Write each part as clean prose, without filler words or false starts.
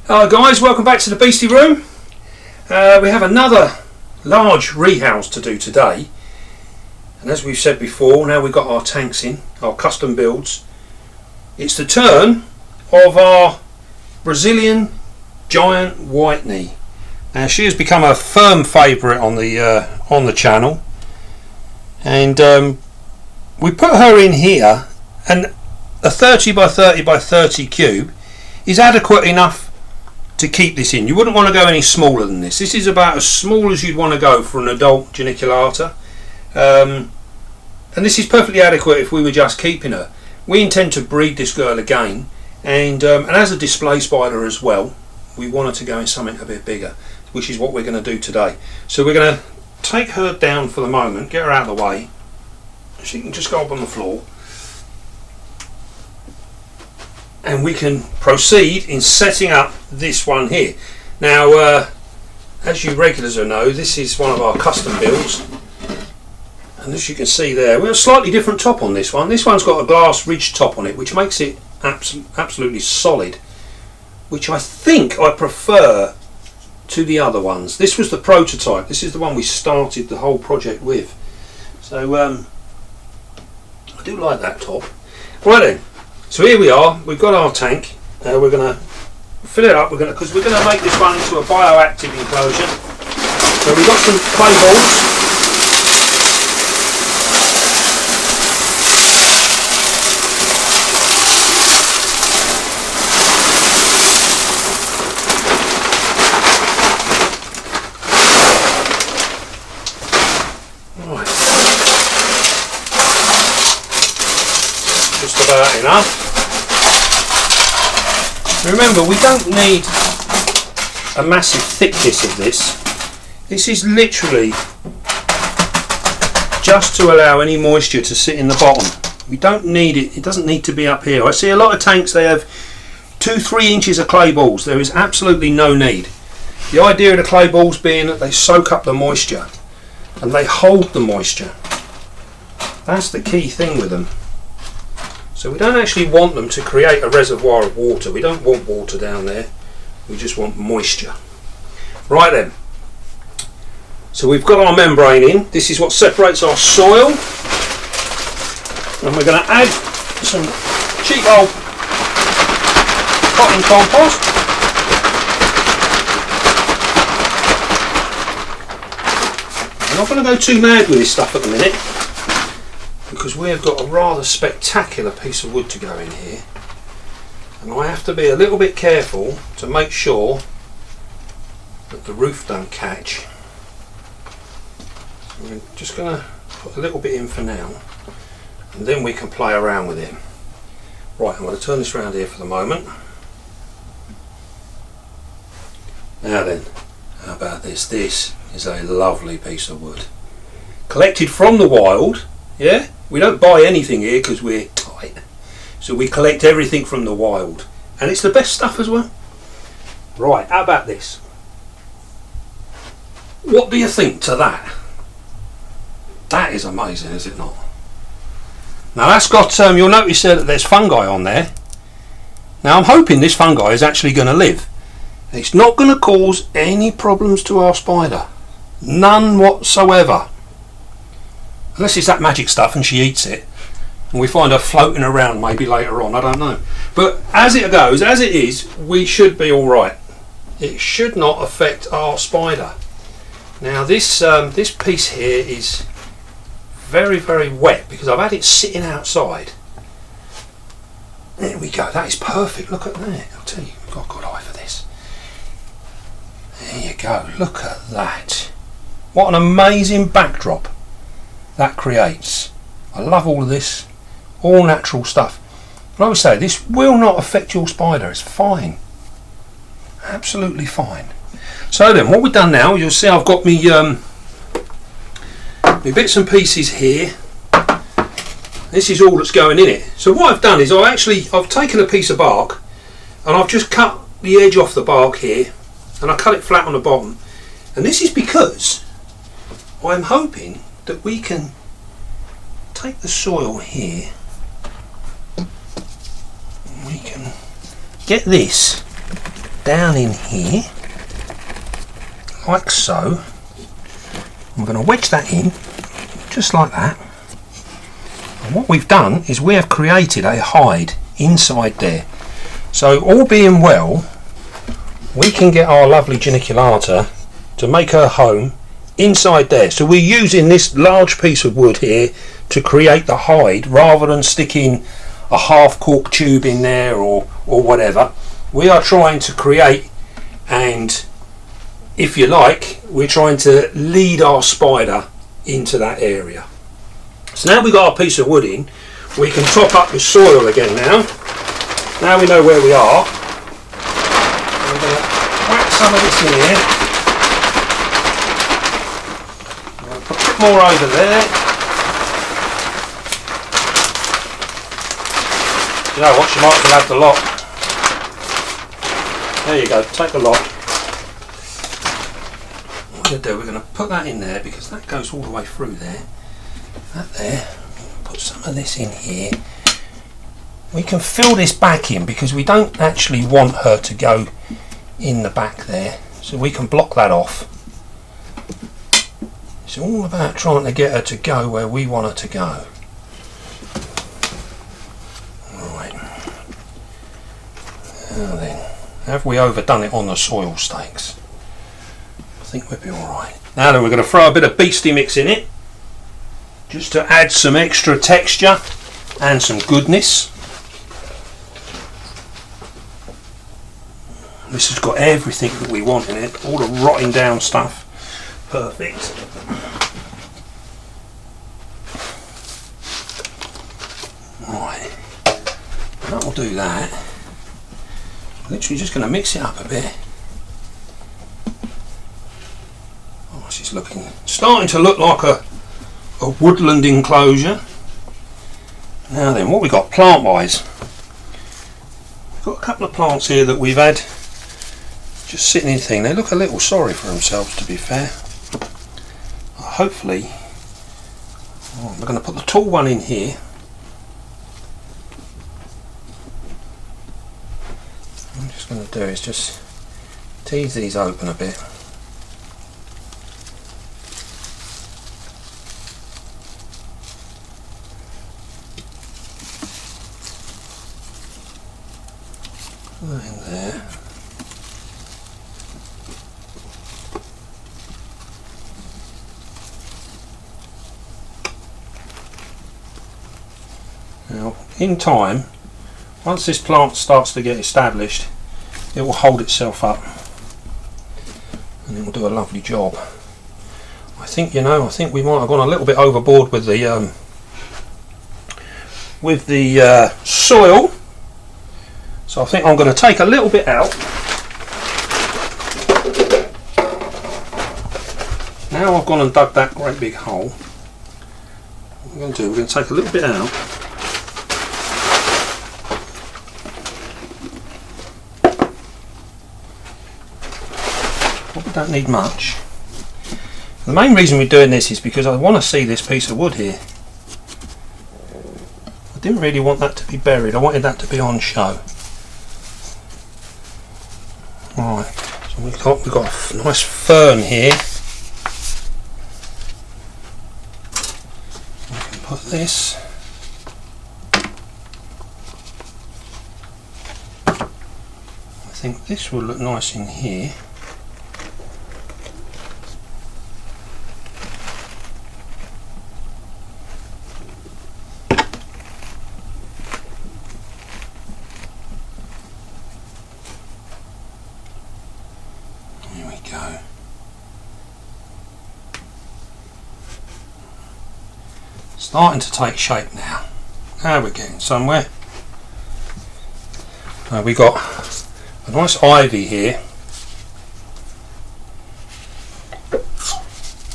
Hello guys, welcome back to the Beastie Room. We have another large rehouse to do today, and as we've said before, now we've got our tanks in, our custom builds. It's the turn of our Brazilian giant white knee. Now she has become a firm favourite on the channel, and we put her in here, and a 30 by 30 by 30 cube is adequate enough to keep this in. You wouldn't want to go any smaller than this. This is about as small as you'd want to go for an adult geniculata, and this is perfectly adequate if we were just keeping her. We intend to breed this girl again, and as a display spider as well, we want her to go in something a bit bigger, which is what we're going to do today. So we're going to take her down for the moment, get her out of the way. She can just go up on the floor, and we can proceed in setting up this one here. Now, as you regulars will know, this is one of our custom builds, and as you can see there, we have a slightly different top on this one. This one's got a glass ridge top on it, which makes it absolutely solid, which I think I prefer to the other ones. This was the prototype. This is the one we started the whole project with. So I do like that top. Right then. So here we are, we've got our tank, we're going to fill it up, because we're going to make this one into a bioactive enclosure. So we've got some clay balls. Right. Just about enough. Remember, we don't need a massive thickness of this. This is literally just to allow any moisture to sit in the bottom. We don't need it. It doesn't need to be up here. I see a lot of tanks, they have 2-3 inches of clay balls. There is absolutely no need. The idea of the clay balls being that they soak up the moisture and they hold the moisture. That's the key thing with them. So we don't actually want them to create a reservoir of water. We don't want water down there. We just want moisture. Right then. So we've got our membrane in. This is what separates our soil. And we're going to add some cheap old potting compost. I'm not going to go too mad with this stuff at the minute, because we've got a rather spectacular piece of wood to go in here, and I have to be a little bit careful to make sure that the roof don't catch. So we're just going to put a little bit in for now, and then we can play around with it. Right, I'm going to turn this around here for the moment. Now then, how about this? This is a lovely piece of wood, collected from the wild. Yeah, we don't buy anything here because we're tight, so we collect everything from the wild, and it's the best stuff as well. Right, how about this? What do you think to that? That is amazing, is it not? Now that's got, you'll notice there that there's fungi on there. Now I'm hoping this fungi is actually going to live. It's not going to cause any problems to our spider, none whatsoever. Unless it's that magic stuff and she eats it, and we find her floating around maybe later on, I don't know. But as it goes, as it is, we should be alright. It should not affect our spider. Now this this piece here is very, very wet because I've had it sitting outside. There we go, that is perfect. Look at that. I'll tell you, I've got a good eye for this. There you go, look at that. What an amazing backdrop that creates. I love all of this, all natural stuff. But I always say, this will not affect your spider. It's fine, absolutely fine. So then, what we've done now, you'll see I've got me bits and pieces here. This is all that's going in it. So what I've done is I've taken a piece of bark, and I've just cut the edge off the bark here, and I cut it flat on the bottom. And this is because I'm hoping that we can take the soil here, and we can get this down in here, like so. I'm going to wedge that in, just like that. And what we've done is we have created a hide inside there. So all being well, we can get our lovely geniculata to make her home inside there. So we're using this large piece of wood here to create the hide rather than sticking a half cork tube in there or whatever. We are trying to create, and if you like, we're trying to lead our spider into that area. So now we've got our piece of wood in, we can top up with soil again now. Now we know where we are. We're going to whack some of this in here. I'm going to put a bit more over there. You know what, you might as well have the lot. There you go, take the lot. What we're going to do, we're going to put that in there because that goes all the way through there. That there. Put some of this in here. We can fill this back in because we don't actually want her to go in the back there. So we can block that off. It's all about trying to get her to go where we want her to go. Now then, have we overdone it on the soil stakes? I think we'll be alright. Now then, we're going to throw a bit of beastie mix in it, just to add some extra texture and some goodness. This has got everything that we want in it, all the rotting down stuff. Perfect. Right, that will do that. Literally just going to mix it up a bit. Oh, she's starting to look like a woodland enclosure. Now then, what we got plant wise? We've got a couple of plants here that we've had just sitting in thing. They look a little sorry for themselves, to be fair. Hopefully, we're going to put the tall one in here. I'm just going to do is just tease these open a bit. Put that in there. Now, in time, once this plant starts to get established, it will hold itself up and it will do a lovely job. I think, you know, I think we might have gone a little bit overboard with the soil, so I think I'm going to take a little bit out. Now I've gone and dug that great big hole, what we're going to do, we're going to take a little bit out. We don't need much. The main reason we're doing this is because I want to see this piece of wood here. I didn't really want that to be buried, I wanted that to be on show. Right, so we've got a nice fern here. We can put this. I think this will look nice in here. Go. Starting to take shape now. Now we're getting somewhere. We got a nice ivy here.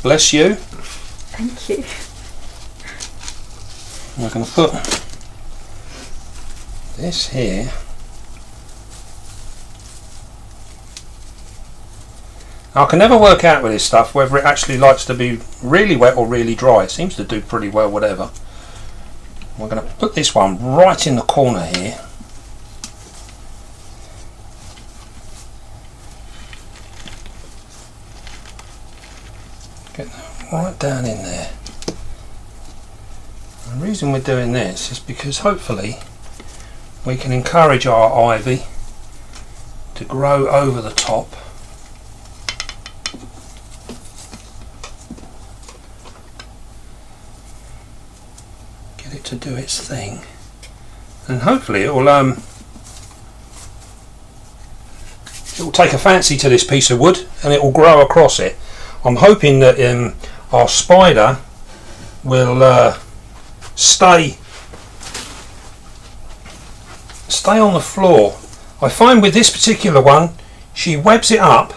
Bless you. Thank you. We're going to put this here. I can never work out with this stuff whether it actually likes to be really wet or really dry. It seems to do pretty well whatever. We're going to put this one right in the corner here. right down in there. The reason we're doing this is because hopefully we can encourage our ivy to grow over the top. Get it to do its thing, and hopefully it will take a fancy to this piece of wood and it will grow across it. I'm hoping that our spider will stay on the floor. I find with this particular one, she webs it up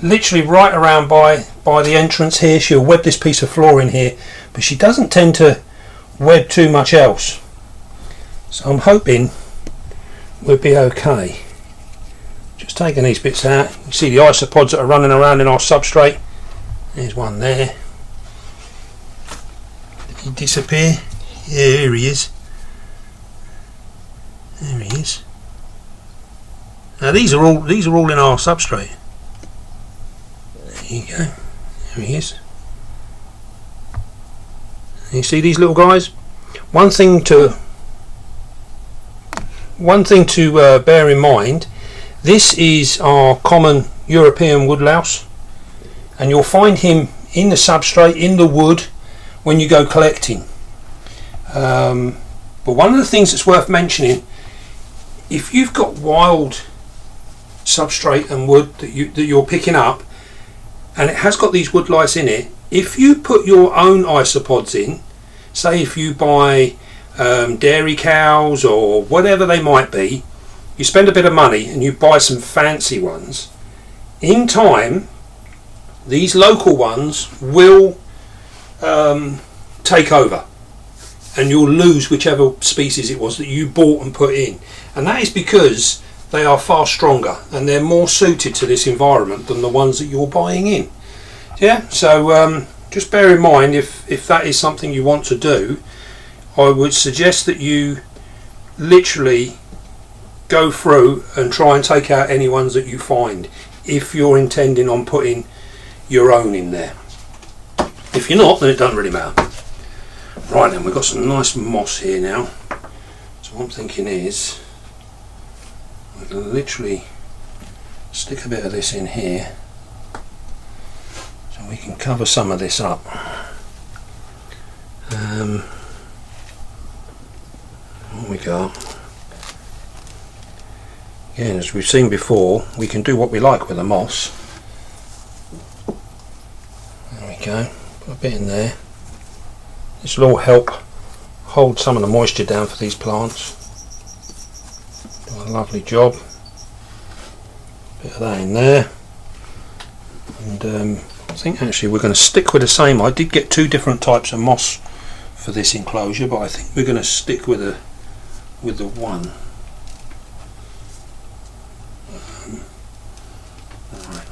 literally right around by the entrance here. She'll web this piece of floor in here, but she doesn't tend to web too much else. So I'm hoping we'll be okay. Just taking these bits out. You see the isopods that are running around in our substrate. There's one there. Did he disappear? Yeah, here he is. There he is. Now these are all in our substrate. There you go. There he is. You see these little guys? One thing to bear in mind. This is our common European woodlouse, and you'll find him in the substrate, in the wood, when you go collecting. But one of the things that's worth mentioning, if you've got wild substrate and wood that you're picking up, and it has got these wood lice in it, if you put your own isopods in, say if you buy dairy cows or whatever they might be, you spend a bit of money and you buy some fancy ones, in time these local ones will take over and you'll lose whichever species it was that you bought and put in, and that is because they are far stronger and they're more suited to this environment than the ones that you're buying in. Yeah, so just bear in mind, if that is something you want to do, I would suggest that you literally go through and try and take out any ones that you find, if you're intending on putting your own in there. If you're not, then it doesn't really matter. Right then, we've got some nice moss here now, so what I'm thinking is we can literally stick a bit of this in here so we can cover some of this up. What we got? Again, as we've seen before, we can do what we like with the moss. There we go, put a bit in there. This will all help hold some of the moisture down for these plants. Do a lovely job. Bit of that in there. And I think actually we're going to stick with the same. I did get two different types of moss for this enclosure, but I think we're going to stick with the one. Right.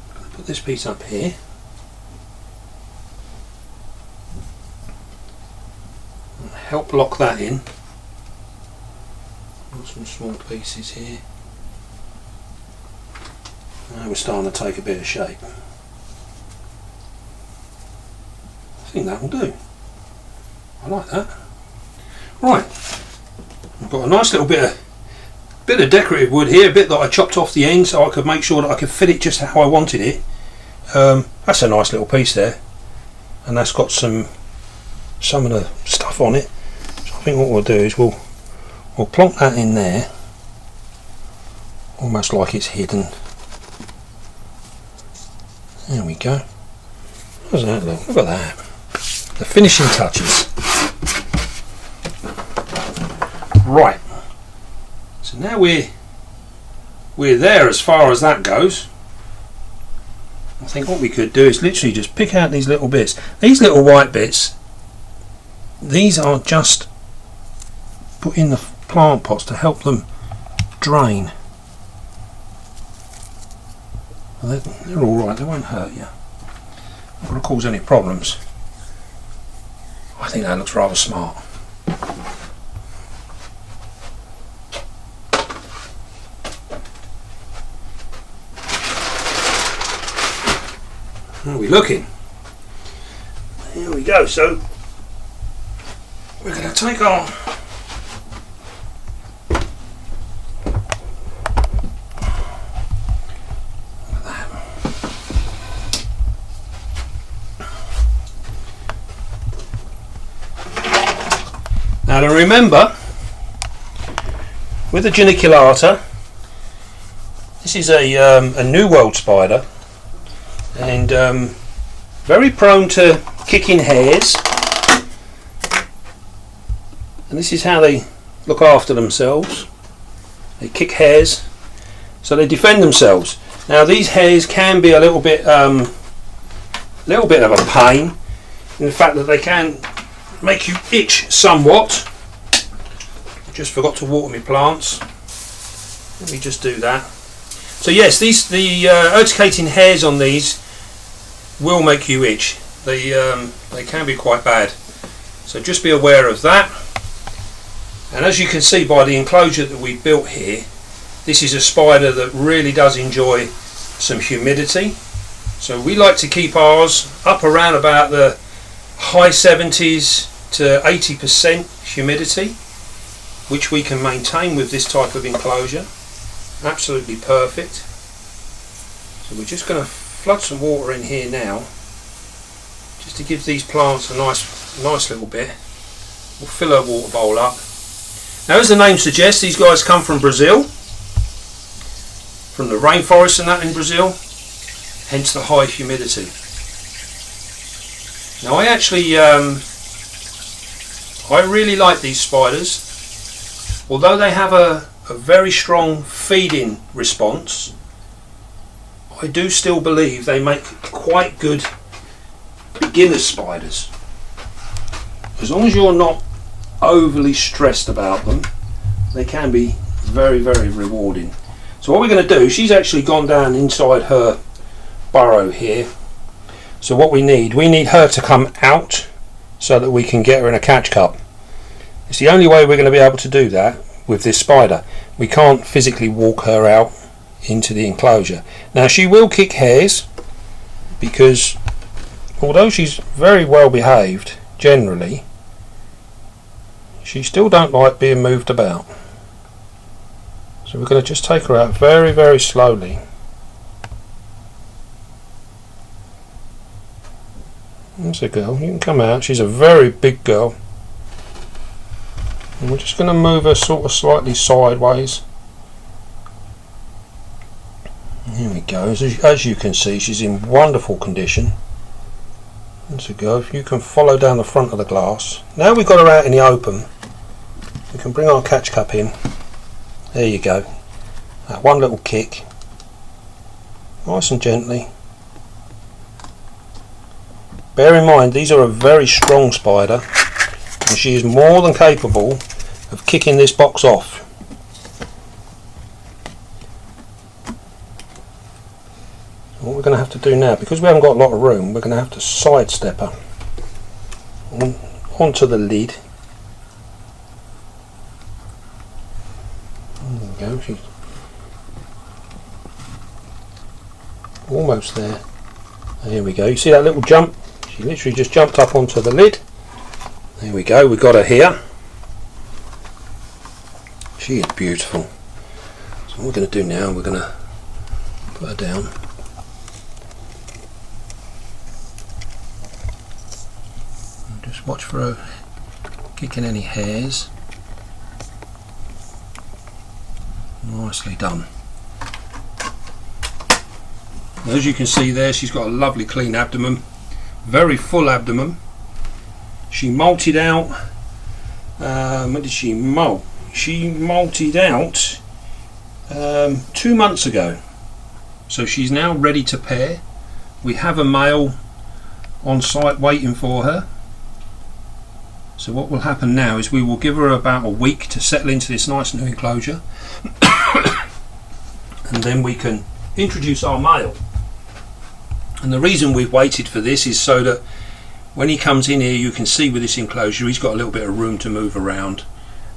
I'm going to put this piece up here. And help lock that in. Got some small pieces here. Now we're starting to take a bit of shape. I think that will do. I like that. Right, I've got a nice little bit of decorative wood here, a bit that I chopped off the end so I could make sure that I could fit it just how I wanted it. That's a nice little piece there, and that's got some of the stuff on it. So I think what we'll do is we'll plonk that in there, almost like it's hidden. There we go. How does that look? Look at that. The finishing touches. Right. So now we're there as far as that goes. I think what we could do is literally just pick out these little bits. These little white bits, these are just put in the plant pots to help them drain. They're alright, they won't hurt you. Not going to cause any problems. I think that looks rather smart. we looking? Here we go. So we're going to take our now to remember, with the geniculata, this is a New World spider, and very prone to kicking hairs, and this is how they look after themselves. They kick hairs, so they defend themselves. Now these hairs can be a little bit of a pain in the fact that they can make you itch somewhat. Just forgot to water my plants. Let me just do that. So yes, the urticating hairs on these will make you itch. They can be quite bad. So just be aware of that. And as you can see by the enclosure that we built here, this is a spider that really does enjoy some humidity. So we like to keep ours up around about the high 70s to 80% humidity, which we can maintain with this type of enclosure. Absolutely perfect. So we're just going to flood some water in here now, just to give these plants a nice little bit. We'll fill our water bowl up. Now, as the name suggests, these guys come from Brazil, from the rainforest and that in Brazil, hence the high humidity. Now I actually I really like these spiders. Although they have a very strong feeding response, I do still believe they make quite good beginner spiders. As long as you're not overly stressed about them, they can be very, very rewarding. So what we're going to do, she's actually gone down inside her burrow here. So what we need her to come out so that we can get her in a catch cup. It's the only way we're going to be able to do that with this spider. We can't physically walk her out into the enclosure. Now she will kick hairs, because although she's very well behaved generally, she still don't like being moved about. So we're going to just take her out very, very slowly. There's a girl, you can come out. She's a very big girl. And we're just going to move her sort of slightly sideways. Here we go. As you can see, she's in wonderful condition. There's a girl. If you can follow down the front of the glass. Now we've got her out in the open, we can bring our catch cup in. There you go. That one little kick. Nice and gently. Bear in mind, these are a very strong spider, and she is more than capable of kicking this box off. What we're going to have to do now, because we haven't got a lot of room, we're going to have to sidestep her onto the lid. There we go, she's almost there. Here we go, you see that little jump? She literally just jumped up onto the lid. There we go, we've got her here. She is beautiful. So what we're going to do now, we're going to put her down. And just watch for her kicking any hairs. Nicely done. As you can see there, she's got a lovely clean abdomen, very full abdomen. She molted out, when did she molt? She molted out 2 months ago, so she's now ready to pair. We have a male on site waiting for her. So what will happen now is we will give her about a week to settle into this nice new enclosure and then we can introduce our male. And the reason we've waited for this is so that when he comes in here, you can see with this enclosure he's got a little bit of room to move around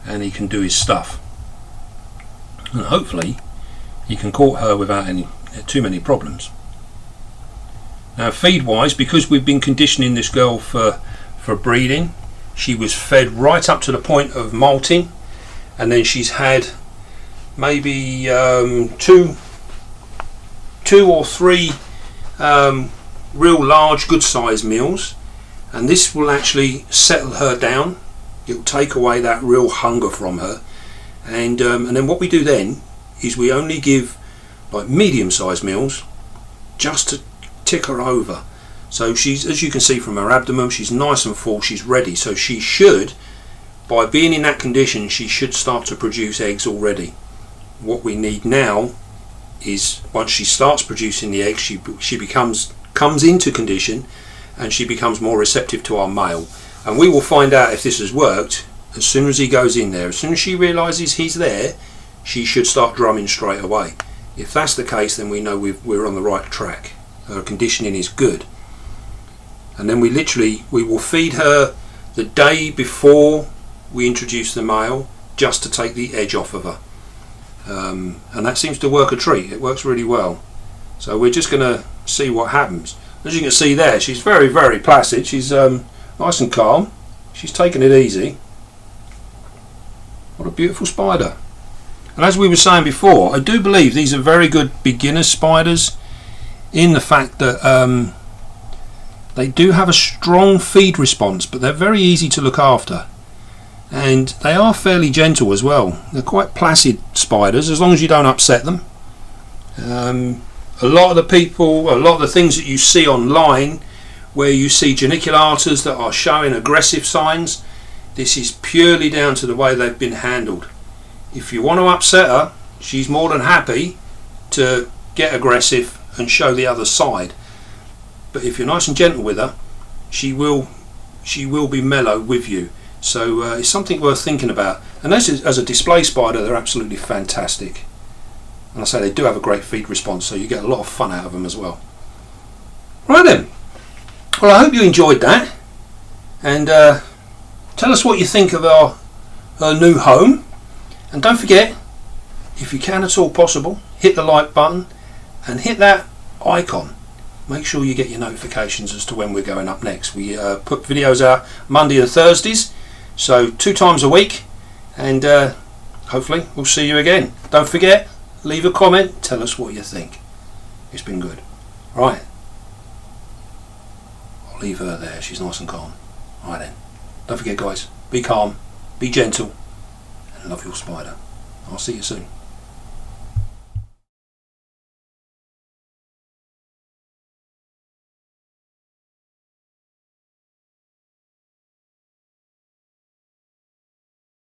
and he can do his stuff, and hopefully he can court her without too many problems. Now feed wise, because we've been conditioning this girl for breeding, she was fed right up to the point of molting, and then she's had maybe two or three real large good sized meals, and this will actually settle her down. It will take away that real hunger from her, and then what we do then is we only give like medium sized meals just to tick her over. So she's, as you can see from her abdomen, she's nice and full, she's ready. So she should, by being in that condition, she should start to produce eggs already. What we need now is once she starts producing the eggs, she comes into condition, and she becomes more receptive to our male. And we will find out if this has worked as soon as he goes in there. As soon as she realizes he's there, she should start drumming straight away. If that's the case, then we know we're on the right track. Her conditioning is good. And then we will feed her the day before we introduce the male, just to take the edge off of her. And that seems to work a treat. It works really well. So we're just going to see what happens. As you can see there, she's very, very placid. She's nice and calm. She's taking it easy. What a beautiful spider. And as we were saying before, I do believe these are very good beginner spiders, in the fact that they do have a strong feed response, but they're very easy to look after, and they are fairly gentle as well. They're quite placid spiders, as long as you don't upset them. A lot of the things that you see online, where you see geniculatas that are showing aggressive signs, this is purely down to the way they've been handled. If you want to upset her, she's more than happy to get aggressive and show the other side. But if you're nice and gentle with her, she will be mellow with you. So it's something worth thinking about. And as a display spider, they're absolutely fantastic. And I say they do have a great feed response, so you get a lot of fun out of them as well. Right then. Well, I hope you enjoyed that. And tell us what you think of her new home. And don't forget, if you can at all possible, hit the like button and hit that icon. Make sure you get your notifications as to when we're going up next. We put videos out Monday and Thursdays, so 2 times a week, and hopefully we'll see you again. Don't forget, leave a comment, tell us what you think. It's been good. Right, I'll leave her there, she's nice and calm. Right then, don't forget guys, be calm, be gentle, and love your spider. I'll see you soon.